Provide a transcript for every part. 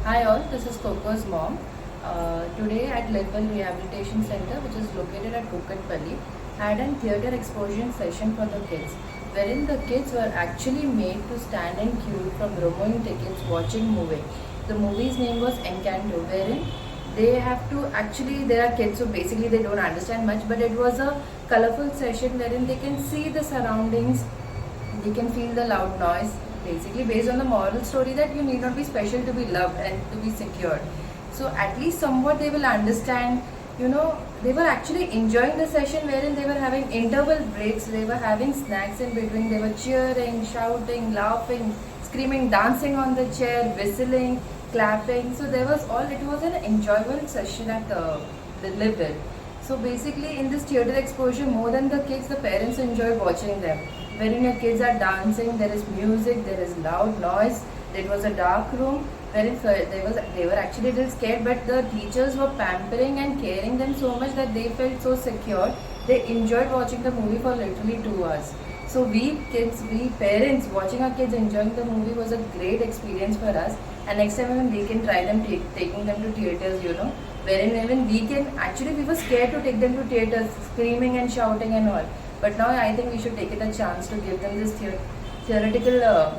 Hi all, this is Coco's mom. Today at Level Rehabilitation Center, which is located at Kukatpalli, had a theatre exposure session for the kids, wherein the kids were actually made to stand in queue from removing tickets watching movie. The movie's name was Encanto, wherein they have to actually, there are kids, so basically they don't understand much, but it was a colorful session wherein they can see the surroundings, they can feel the loud noise, basically based on the moral story that you need not be special to be loved and to be secured. So at least somewhat they will understand, they were actually enjoying the session wherein they were having interval breaks, they were having snacks in between, they were cheering, shouting, laughing, screaming, dancing on the chair, whistling, clapping. So there was all, it was an enjoyable session at the Live. So basically in this theatre exposure, more than the kids, the parents enjoy watching them. Wherein your kids are dancing, there is music, there is loud noise. It was a dark room wherein they were actually a little scared, but the teachers were pampering and caring them so much that they felt so secure. They enjoyed watching the movie for literally 2 hours. So we kids, we parents watching our kids enjoying the movie was a great experience for us. And next time even we can try them taking them to theaters, wherein even we can, actually we were scared to take them to theaters, screaming and shouting and all. But now I think we should take it a chance to give them this theoretical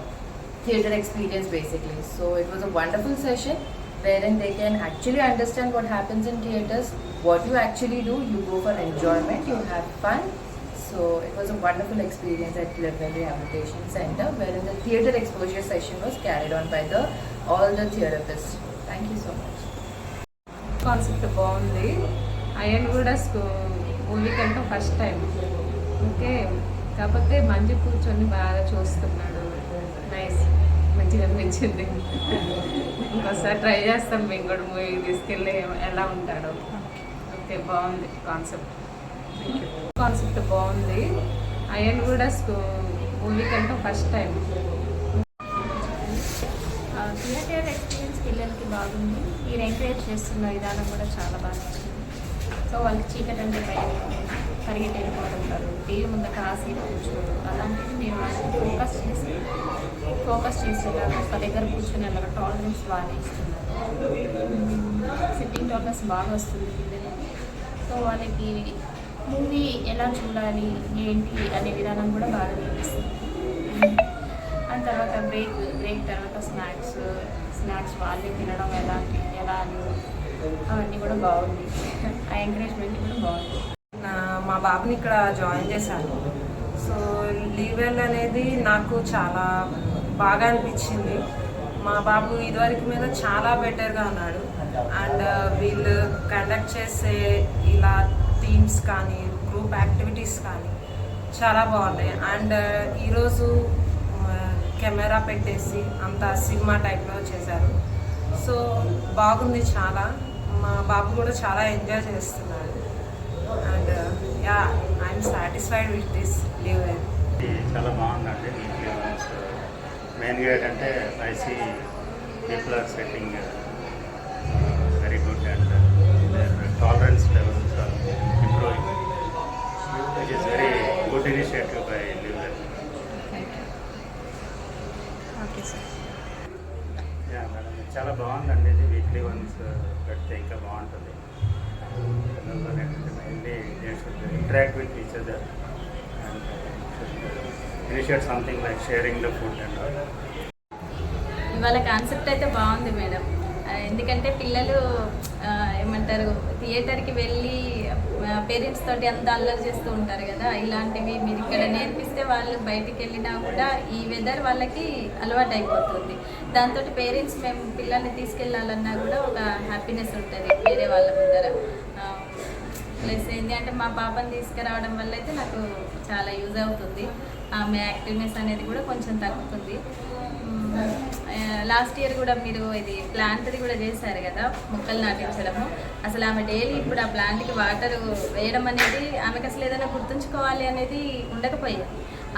theatre experience basically. So it was a wonderful session wherein they can actually understand what happens in theatres, what you actually do, you go for enjoyment, you have fun. So it was a wonderful experience at Level Rehabilitation Center wherein the theatre exposure session was carried on by all the therapists. Thank you so much. Concept బాగుంది. అయ్యన్ కూడా మూవీకి అంటే first time. Okay, కాకపోతే మంచి కూర్చొని బాగా చూస్తున్నాడు. Nice, మంచిగా అనిపించింది. ఇంకోసారి ట్రై చేస్తాం మేము కూడా మూవీ తీసుకెళ్ళి ఎలా ఉంటాడో. ఓకే, బాగుంది కాన్సెప్ట్ బాగుంది. అయ్యన్ కూడా మూవీకి అంటే ఫస్ట్ టైం. థియేటర్ ఎక్స్పీరియన్స్ పిల్లలకి బాగుంది. మీరు ఎంకరేజ్ చేస్తున్న విధానం కూడా చాలా బాగా నచ్చింది. సో వాళ్ళకి చీకటి అంటే భయం, పరిగెట్టి వెళ్ళిపోతుంటారు, టీవీ ముందు కాసేపు కూర్చోరు. అలాంటివి మీరు వాళ్ళకి ఫోకస్ చేసేలాగా ఒక దగ్గర కూర్చునేలాగా టాలరెన్స్ బాగా ఇస్తున్నారు. సిట్టింగ్ టాలరెన్స్ బాగా వస్తుంది పిల్లలకి. సో వాళ్ళకి మూవీ ఎలా చూడాలి ఏంటి అనే విధానం కూడా బాగా నేర్పిస్తుంది. అండ్ తర్వాత బ్రేక్ తర్వాత స్నాక్స్ వాళ్ళే తినడం ఎలా అని అవన్నీ కూడా బాగుంది. ఆ ఎంకరేజ్మెంట్ కూడా బాగుంది. మా బాబుని ఇక్కడ జాయిన్ చేశాను. సో లీవెల్ అనేది నాకు చాలా బాగా అనిపించింది. మా బాబు ఇదివరకు మీద చాలా బెటర్గా ఉన్నాడు. అండ్ వీళ్ళు కండక్ట్ చేసే ఇలా థీమ్స్ కానీ గ్రూప్ యాక్టివిటీస్ కానీ చాలా బాగున్నాయి. అండ్ ఈరోజు కెమెరా పెట్టేసి అంత సినిమా టైప్లో చేశారు. సో బాగుంది చాలా. మా బాబు కూడా చాలా ఎంజాయ్ చేస్తున్నాడు. And ya, I'm satisfied with this leave. చాలా బాగుందండి. మెయిన్గా ఏంటంటే I see people are setting very good and tolerance levels are improving. Which is very good initiative by leave. Madam, చాలా బాగుందండి. ఇది వీక్లీ వన్స్ పెడితే ఇంకా బాగుంటుంది. Mainly interact with each other and initiate something like sharing the food and all. ఇవాళ concept అయితే బాగుంది madam. ఎందుకంటే పిల్లలు ఏమంటారు, థియేటర్కి వెళ్ళి పేరెంట్స్ తోటి అంతా అల్లరి చేస్తూ ఉంటారు కదా. ఇలాంటివి మీరు ఇక్కడ నేర్పిస్తే వాళ్ళు బయటికి వెళ్ళినా కూడా ఈ వెదర్ వాళ్ళకి అలవాటు అయిపోతుంది. దాంతో పేరెంట్స్ మేము పిల్లల్ని తీసుకెళ్ళాలన్నా కూడా ఒక హ్యాపీనెస్ ఉంటుంది వేరే వాళ్ళ ముందర. ప్లస్ ఏంటి అంటే మా పాపని తీసుకురావడం వల్ల అయితే నాకు చాలా యూజ్ అవుతుంది. ఆమె యాక్టివ్నెస్ అనేది కూడా కొంచెం తగ్గుతుంది. లాస్ట్ ఇయర్ కూడా మీరు ఇది ప్లాంట్ది కూడా చేశారు కదా, మొక్కలు నాటించడము. అసలు ఆమె డైలీ ఇప్పుడు ఆ ప్లాంట్కి వాటర్ వేయడం అనేది ఆమెకు అసలు ఏదైనా గుర్తుంచుకోవాలి అనేది ఉండకపోయేది.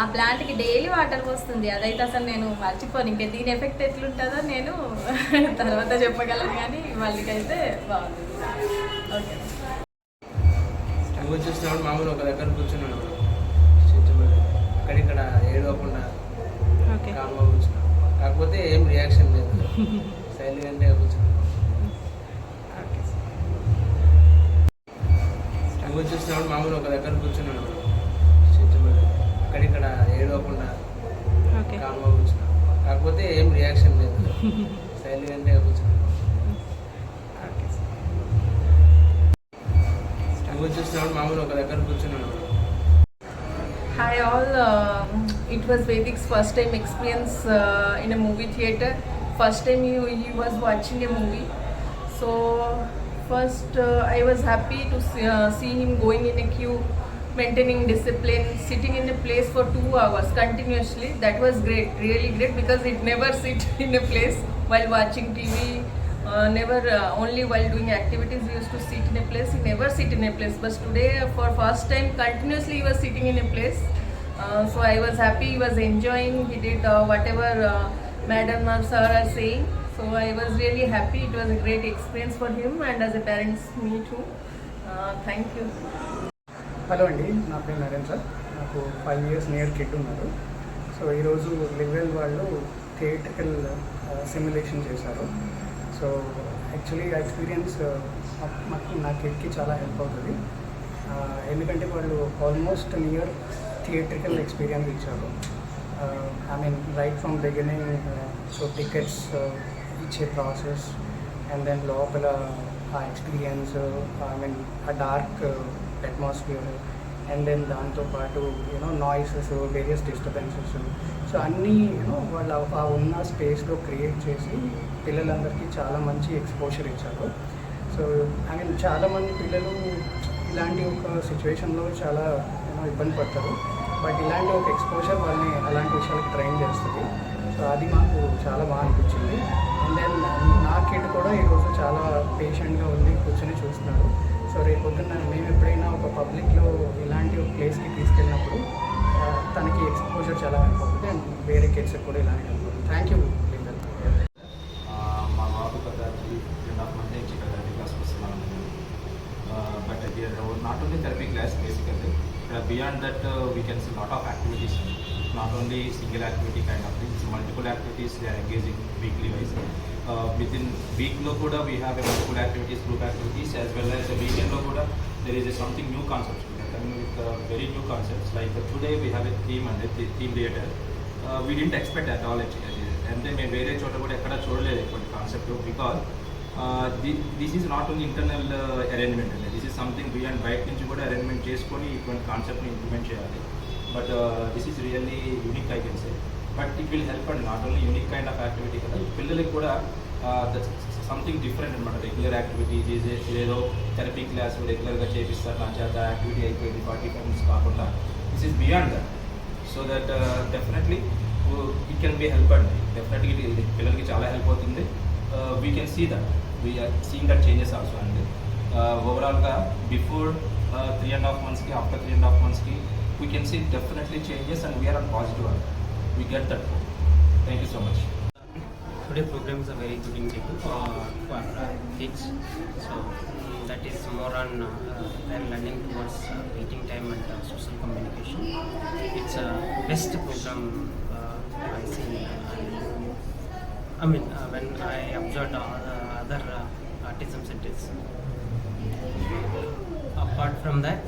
ఆ ప్లాంట్కి డైలీ వాటర్ పోస్తుంది. అదైతే అసలు నేను మర్చిపోను. ఇంకా దీని ఎఫెక్ట్ ఎట్లుంటుందో నేను తర్వాత చెప్పగలను, కానీ వాళ్ళకైతే బాగుంది. ఓకే, చూస్తున్నాడు మామూలు ఒక దగ్గర కూర్చున్నాడు, అక్కడిక్కడ ఏడవకుండా కామ్గా కూర్చున్నాడు. కాకపోతే ఏం రియాక్షన్ లేదు. సైలెంట్గా కూర్చున్నాను. మూవీ చూసినప్పుడు మామూలు ఒక దగ్గర కూర్చున్నాను. అక్కడిక్కడ ఏడవకుండా కామ్గా కూర్చున్నాను. కాకపోతే ఏం రియాక్షన్ లేదు, సైలెంట్గా కూర్చున్నాను. మూవీ చూసినప్పుడు మామూలు ఒక దగ్గర కూర్చున్నాను. Hi all, it was Vedik's first time experience in a movie theatre. First time he was watching a movie. So first I was happy to see him going in a queue, maintaining discipline, sitting in a place for 2 hours continuously. That was great, really great, because it never sit in a place while watching TV. Never only while doing activities he used to sit in a place. He never sit in a place, but today for first time continuously he was sitting in a place. So I was happy, he was enjoying, he did whatever madam or sir are saying. So I was really happy. It was a great experience for him and as a parents me too. Thank you. Hello అండి, నా పేరు Naren sir. నాకు 5 years near kid ఉన్నారు. So ఈరోజు లివెల్ వాళ్ళు theatrical simulation చేశారు. So actually ఆ experience నా కిడ్కి చాలా హెల్ప్ అవుతుంది. ఎందుకంటే వాళ్ళు ఆల్మోస్ట్ నియర్ థియేట్రికల్ ఎక్స్పీరియన్స్ ఇచ్చారు. I mean right from beginning, so tickets ఇచ్చే ప్రాసెస్ అండ్ దెన్ లోపల ఆ ఎక్స్పీరియన్స్, ఐ మీన్ ఆ డార్క్ అట్మాస్ఫియర్ అండ్ దెన్ దాంతోపాటు నాయిసెస్, వేరియస్ డిస్టర్బెన్సెస్, సో అన్నీ వాళ్ళు ఆ ఉన్న స్పేస్లో క్రియేట్ చేసి పిల్లలందరికీ చాలా మంచి ఎక్స్పోజర్ ఇచ్చారు. సో ఐ మీన్ చాలామంది పిల్లలు ఇలాంటి ఒక సిచ్యువేషన్లో చాలా ఇబ్బంది పడతారు. బట్ ఇలాంటి ఒక ఎక్స్పోజర్ వాళ్ళని అలాంటి విషయాలకి ట్రైన్ చేస్తుంది. సో అది మాకు చాలా బాగా అనిపించింది. అండ్ దెన్ నా కిడ్ కూడా ఈరోజు చాలా పేషెంట్గా ఉంది, కూర్చొని చూస్తున్నారు. సో రేపొద్దున మేము ఎప్పుడైనా ఒక పబ్లిక్లో ఇలాంటి ఒక ప్లేస్కి తీసుకెళ్ళినప్పుడు తనకి ఎక్స్పోజర్ చాలా హెల్ప్ అవుతుంది అండ్ వేరే కిడ్స్కి కూడా ఇలాంటి హెల్ప్ అవుతుంది. Thank you. మా బాబు కదా 3.5 months నుంచి థెరపీ క్లాస్ వస్తున్నాను. But not only therapy class basically beyond that we can see lot of activities, not only single activity kind of things, multiple activities they are engaging weekly wise. Within వీక్లో కూడా we have a multiple activities, group activities, as well as వీకెండ్లో కూడా there is something new concepts. Coming with very new concepts, like today we have a theme and a theme theatre. We didn't expect at all actually, and then మేము వేరే చోట కూడా ఎక్కడ చూడలేదు ఇటువంటి concept. Because this is not only internal arrangement అండి, this is something beyond బయట నుంచి కూడా అరేంజ్మెంట్ చేసుకొని ఇటువంటి కాన్సెప్ట్ని ఇంప్లిమెంట్ చేయాలి. But this is really unique I can say. But it will help and not only unique kind of activity కదా, పిల్లలకి కూడా సంథింగ్ డిఫరెంట్ అనమాట. రెగ్యులర్ యాక్టివిటీ ఏదో థెరపీ క్లాస్ రెగ్యులర్గా చేపిస్తారు, నా చేత యాక్టివిటీ అయిపోయింది 45 minutes కాకుండా this is beyond that. So that definitely it can be help అండి, డెఫినెట్లీ పిల్లలకి చాలా హెల్ప్ అవుతుంది. We can see that, we are seeing that changes also అండి. ఓవరాల్గా బిఫోర్ 3.5 monthsకి, ఆఫ్టర్ 3.5 monthsకి we can see definitely changes and we are on positive అండి. We get that. Thank you so much. Today program is a very good initiative for kids. So that is more on their learning towards eating time and social communication. It's a best program I see. I mean when I observed other autism centers. Apart from that,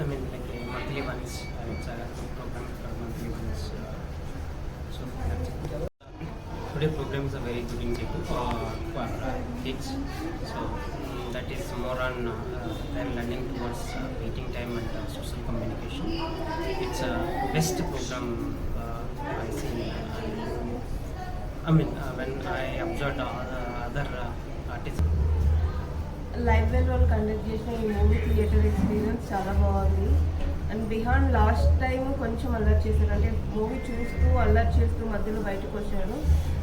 I mean like monthly ones, it's a program for monthly ones. So that's it. Today program is a very good initiative for kids. So that is more on their learning towards eating time and social communication. It's a best program I see. I mean when I observed other autism. Live well వాళ్ళు conduct చేసిన ఈ movie theatre experience చాలా బాగుంది. And behind last time కొంచెం అల్లరి చేశారు, అంటే movie చూస్తూ అల్లరి చేస్తూ మధ్యలో బయటకు వచ్చాను.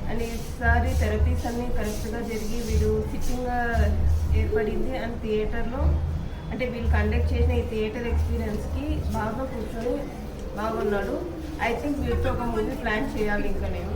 అండ్ ఈసారి థెరపీస్ అన్నీ కరెక్ట్గా జరిగి వీడు సిట్టింగ్గా ఏర్పడింది. అండ్ థియేటర్లో అంటే వీళ్ళు కండక్ట్ చేసిన ఈ థియేటర్ ఎక్స్పీరియన్స్కి బాగా కూర్చొని బాగున్నాడు. ఐ థింక్ వీటితో ఒక మూవీ ప్లాన్ చేయాలి ఇంకా నేను.